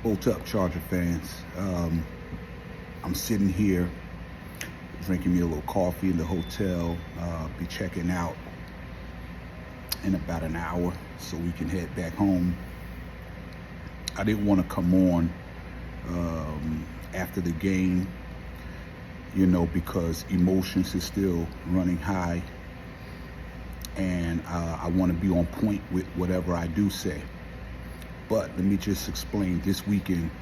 What's up, Charger fans? I'm sitting here drinking me a little coffee in the hotel. Be checking out in about an hour so we can head back home. I didn't want to come on after the game, because emotions is still running high, and I want to be on point with whatever I do say. But let me just explain, this weekend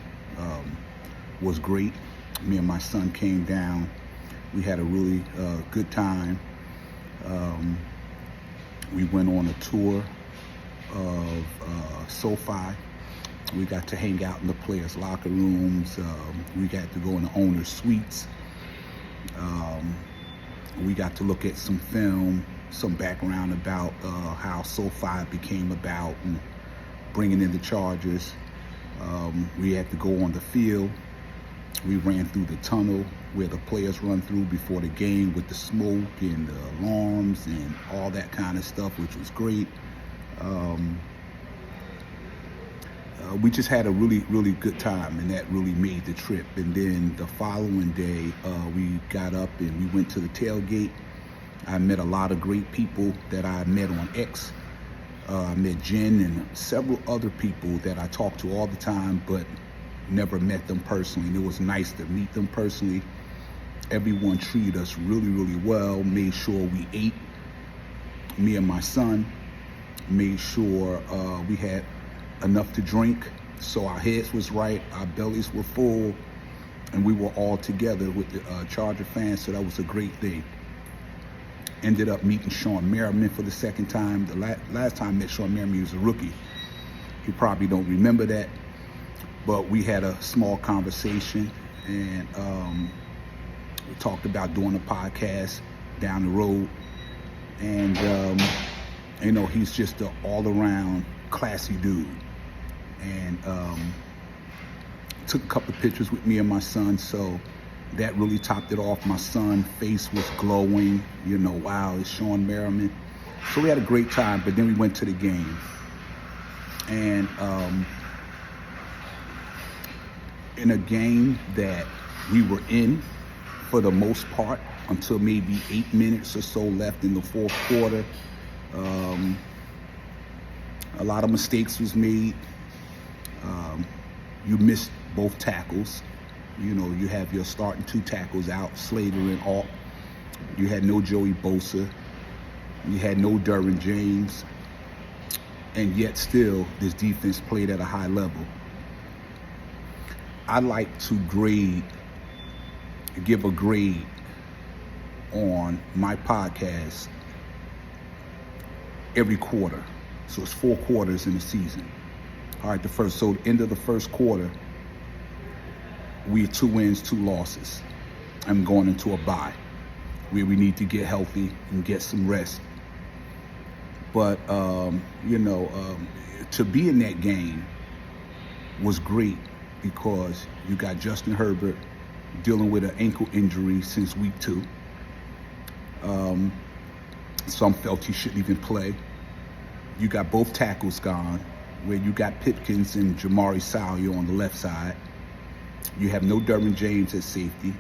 was great. Me and my son came down. We had a really good time. We went on a tour of SoFi. We got to hang out in the players' locker rooms. We got to go in the owner's suites. We got to look at some film, some background about how SoFi became about and bringing in the Chargers. We had to go on the field. We ran through the tunnel where the players run through before the game with the smoke and the alarms and all that kind of stuff, which was great. We just had a really, really good time, and that really made the trip. And then the following day, we got up and we went to the tailgate. I met a lot of great people that I met on X. I met Jen and several other people that I talk to all the time, but never met them personally. And it was nice to meet them personally. Everyone treated us really, really well, made sure we ate. Me and my son made sure we had enough to drink, so our heads was right, our bellies were full, and we were all together with the Charger fans, so that was a great thing. Ended up meeting Sean Merriman for the second time. The last time I met Sean Merriman, he was a rookie. You probably don't remember that, but we had a small conversation, and we talked about doing a podcast down the road. And he's just an all-around classy dude. And took a couple of pictures with me and my son, so that really topped it off. My son's face was glowing, wow, it's Sean Merriman. So we had a great time, but then we went to the game. And in a game that we were in for the most part until maybe 8 minutes or so left in the fourth quarter, a lot of mistakes was made. You missed both tackles. You have your starting two tackles out, Slater and Alt. You had no Joey Bosa. You had no Derwin James. And yet still, this defense played at a high level. I like to give a grade on my podcast every quarter. So it's 4 quarters in the season. All right, so end of the first quarter, we 2 wins, 2 losses. I'm going into a bye where we need to get healthy and get some rest. But, to be in that game was great because you got Justin Herbert dealing with an ankle injury since week 2. Some felt he shouldn't even play. You got both tackles gone, where you got Pipkins and Jamari Salyer on the left side. You have no Derwin James at safety.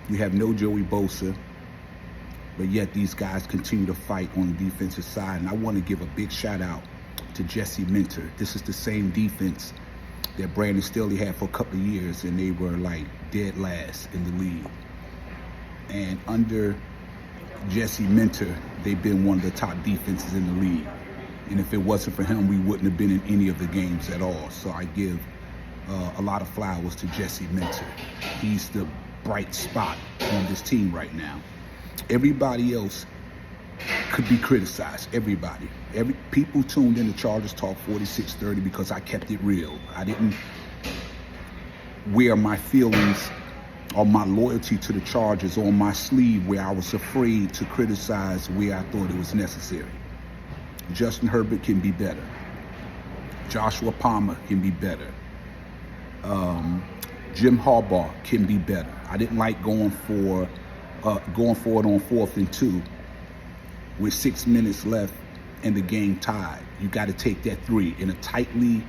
You have no Joey Bosa, but yet these guys continue to fight on the defensive side. And I want to give a big shout out to Jesse Minter. This is the same defense that Brandon Staley had for a couple of years, and they were like dead last in the league. And under Jesse Minter, they've been one of the top defenses in the league. And if it wasn't for him, we wouldn't have been in any of the games at all. So I give a lot of flowers to Jesse Minter. He's the bright spot on this team right now. Everybody else could be criticized. Everybody. People tuned in to Chargers Talk 4630 because I kept it real. I didn't wear my feelings or my loyalty to the Chargers on my sleeve where I was afraid to criticize where I thought it was necessary. Justin Herbert can be better. Joshua Palmer can be better. Jim Harbaugh can be better. I didn't like going for it on 4th and 2 with 6 minutes left and the game tied. You got to take that 3. In a tightly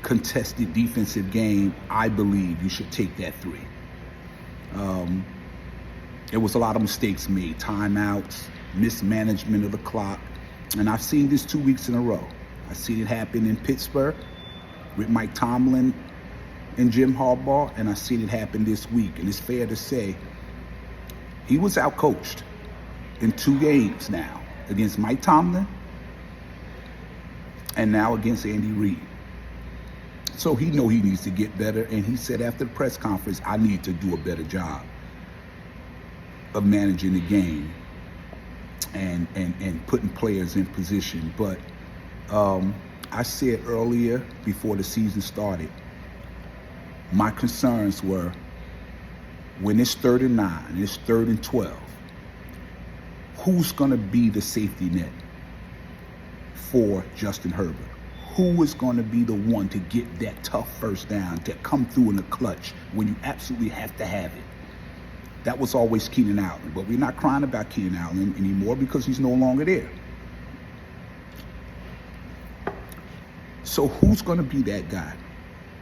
contested defensive game, I believe you should take that 3. There was a lot of mistakes made, timeouts, mismanagement of the clock, and I've seen this 2 weeks in a row. I've seen it happen in Pittsburgh with Mike Tomlin and Jim Harbaugh, and I've seen it happen this week. And it's fair to say he was outcoached in 2 games now, against Mike Tomlin and now against Andy Reid. So he know he needs to get better, and he said after the press conference, I need to do a better job of managing the game and putting players in position. But I said earlier, before the season started, my concerns were when it's 3rd and 9, it's 3rd and 12, who's going to be the safety net for Justin Herbert? Who is going to be the one to get that tough first down, to come through in the clutch when you absolutely have to have it? That was always Keenan Allen, but we're not crying about Keenan Allen anymore because he's no longer there. So who's going to be that guy?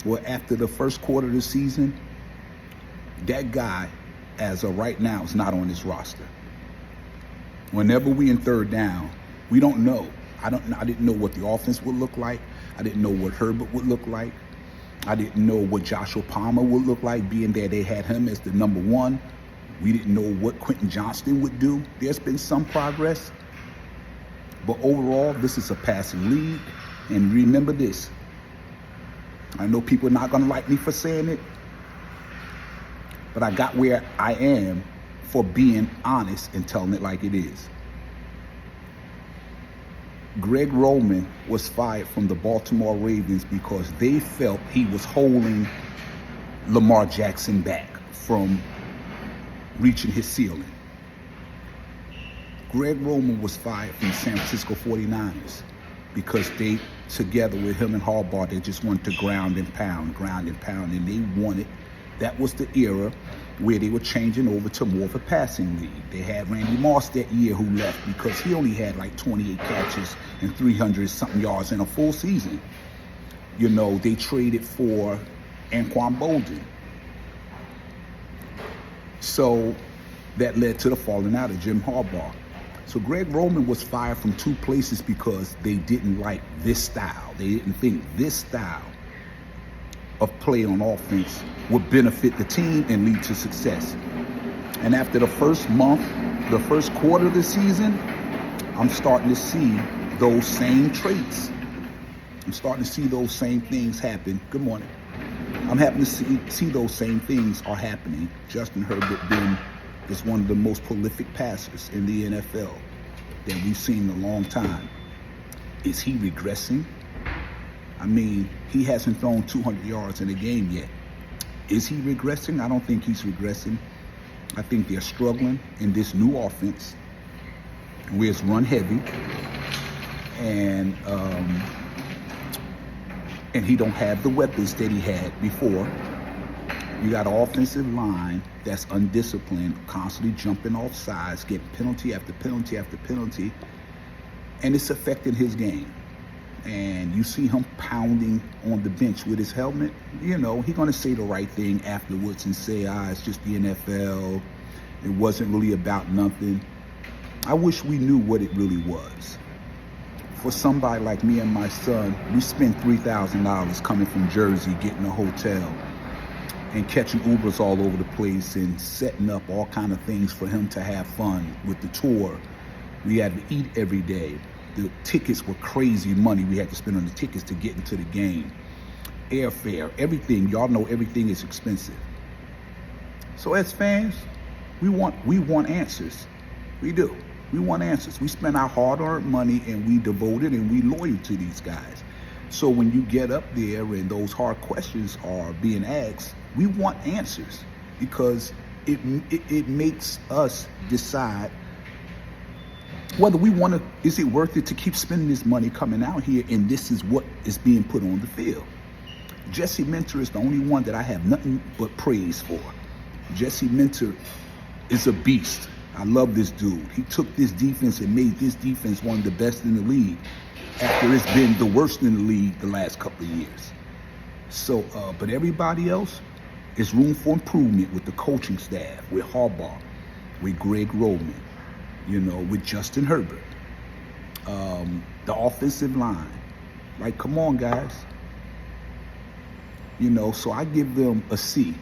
Well, after the first quarter of the season, that guy, as of right now, is not on this roster. Whenever we in 3rd down, we don't know. I didn't know what the offense would look like. I didn't know what Herbert would look like. I didn't know what Joshua Palmer would look like, being that they had him as the number 1. We didn't know what Quentin Johnston would do. There's been some progress, but overall, this is a passing league. And remember this, I know people are not going to like me for saying it, but I got where I am for being honest and telling it like it is. Greg Roman was fired from the Baltimore Ravens because they felt he was holding Lamar Jackson back from reaching his ceiling. Greg Roman was fired from the San Francisco 49ers because they, together with him and Harbaugh, they just wanted to ground and pound, and they wanted, that was the era where they were changing over to more of a passing league. They had Randy Moss that year who left because he only had like 28 catches and 300-something yards in a full season. You know, they traded for Anquan Bolden. So that led to the falling out of Jim Harbaugh. So Greg Roman was fired from 2 places because they didn't like this style. They didn't think this style of play on offense would benefit the team and lead to success. And after the first month, the first quarter of the season, I'm starting to see those same traits. I'm starting to see those same things happen. Good morning. I'm happy to see those same things are happening. Justin Herbert is one of the most prolific passers in the NFL that we've seen in a long time. Is he regressing? I mean, he hasn't thrown 200 yards in a game yet. Is he regressing? I don't think he's regressing. I think they're struggling in this new offense where it's run heavy, and he don't have the weapons that he had before. You got an offensive line that's undisciplined, constantly jumping off sides, getting penalty after penalty after penalty, and it's affecting his game. And you see him pounding on the bench with his helmet. You know, he's going to say the right thing afterwards and say, it's just the NFL. It wasn't really about nothing. I wish we knew what it really was. For somebody like me and my son, we spent $3,000 coming from Jersey, getting a hotel, and catching Ubers all over the place and setting up all kind of things for him to have fun with the tour. We had to eat every day. The tickets were crazy money we had to spend on the tickets to get into the game. Airfare, everything. Y'all know everything is expensive. So as fans, we want answers. We do. We want answers. We spend our hard-earned money and we devoted and we loyal to these guys. So when you get up there and those hard questions are being asked, we want answers because it makes us decide whether we want to, is it worth it to keep spending this money coming out here, and this is what is being put on the field. Jesse Minter is the only one that I have nothing but praise for. Jesse Minter is a beast. I love this dude. He took this defense and made this defense one of the best in the league after it's been the worst in the league the last couple of years. So, but everybody else, there's room for improvement with the coaching staff, with Harbaugh, with Greg Roman, with Justin Herbert, the offensive line. Like, come on, guys. So I give them a C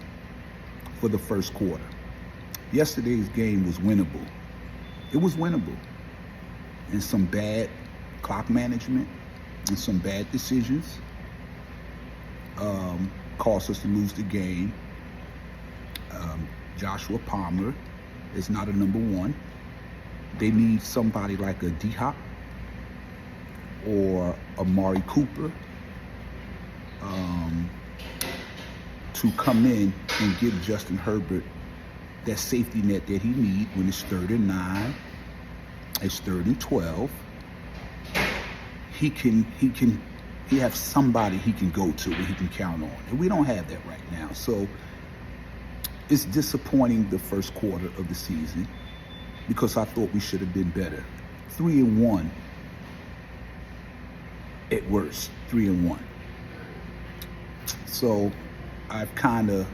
for the first quarter. Yesterday's game was winnable. It was winnable. And some bad clock management and some bad decisions caused us to lose the game. Joshua Palmer is not a number one. They need somebody like a D-Hop or Amari Cooper to come in and give Justin Herbert that safety net that he needs when it's 3rd and 9, it's 3rd and 12. He has somebody he can go to that he can count on. And we don't have that right now. So it's disappointing the first quarter of the season because I thought we should have been better. 3-1 at worst, 3-1. So I've kind of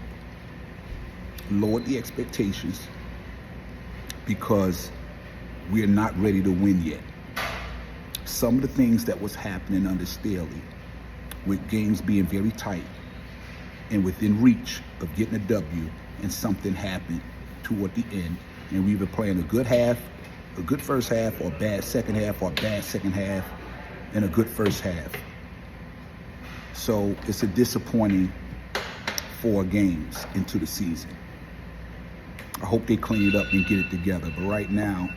lowered the expectations because we're not ready to win yet. Some of the things that was happening under Staley, with games being very tight and within reach of getting a W, and something happened toward the end, and we were playing a good first half, or a bad second half, or a bad second half, and a good first half. So it's a disappointing 4 games into the season. I hope they clean it up and get it together. But right now,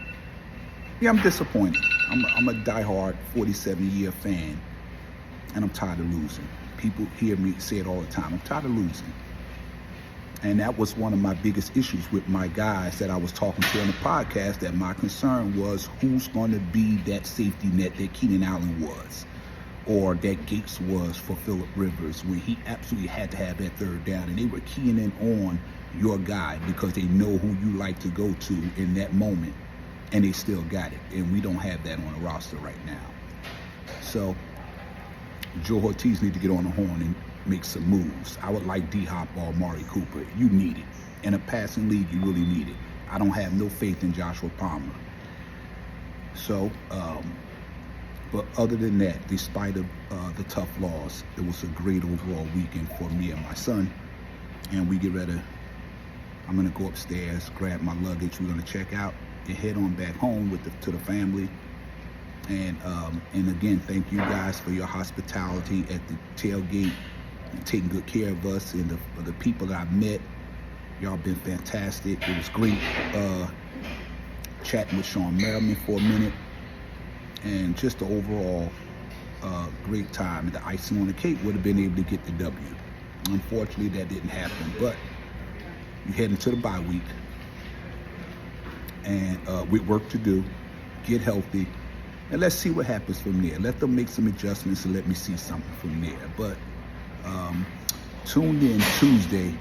yeah, I'm disappointed. I'm a diehard 47-year fan, and I'm tired of losing. People hear me say it all the time. I'm tired of losing. And that was one of my biggest issues with my guys that I was talking to on the podcast, that my concern was who's going to be that safety net that Keenan Allen was, or that Gates was for Phillip Rivers, when he absolutely had to have that 3rd down. And they were keying in on your guy because they know who you like to go to in that moment, and they still got it. And we don't have that on the roster right now. So Joe Ortiz need to get on the horn and make some moves. I would like D-Hop or Amari Cooper. You need it. In a passing league, you really need it. I don't have no faith in Joshua Palmer. So, but other than that, despite of the tough loss, it was a great overall weekend for me and my son. And we get ready. I'm gonna go upstairs, grab my luggage. We're gonna check out and head on back home to the family. And again, thank you guys for your hospitality at the tailgate and taking good care of us, and the people that I've met. Y'all been fantastic. It was great chatting with Sean Merriman for a minute, and just the overall great time. And the icing on the cake would have been able to get the W. Unfortunately, that didn't happen, but you head into the bye week, and with work to do, get healthy, and let's see what happens from there. Let them make some adjustments and let me see something from there. But tune in Tuesday.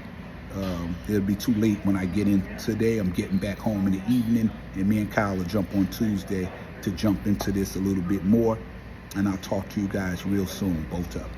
It'll be too late when I get in today. I'm getting back home in the evening, and me and Kyle will jump on Tuesday to jump into this a little bit more. And I'll talk to you guys real soon. Bolt up.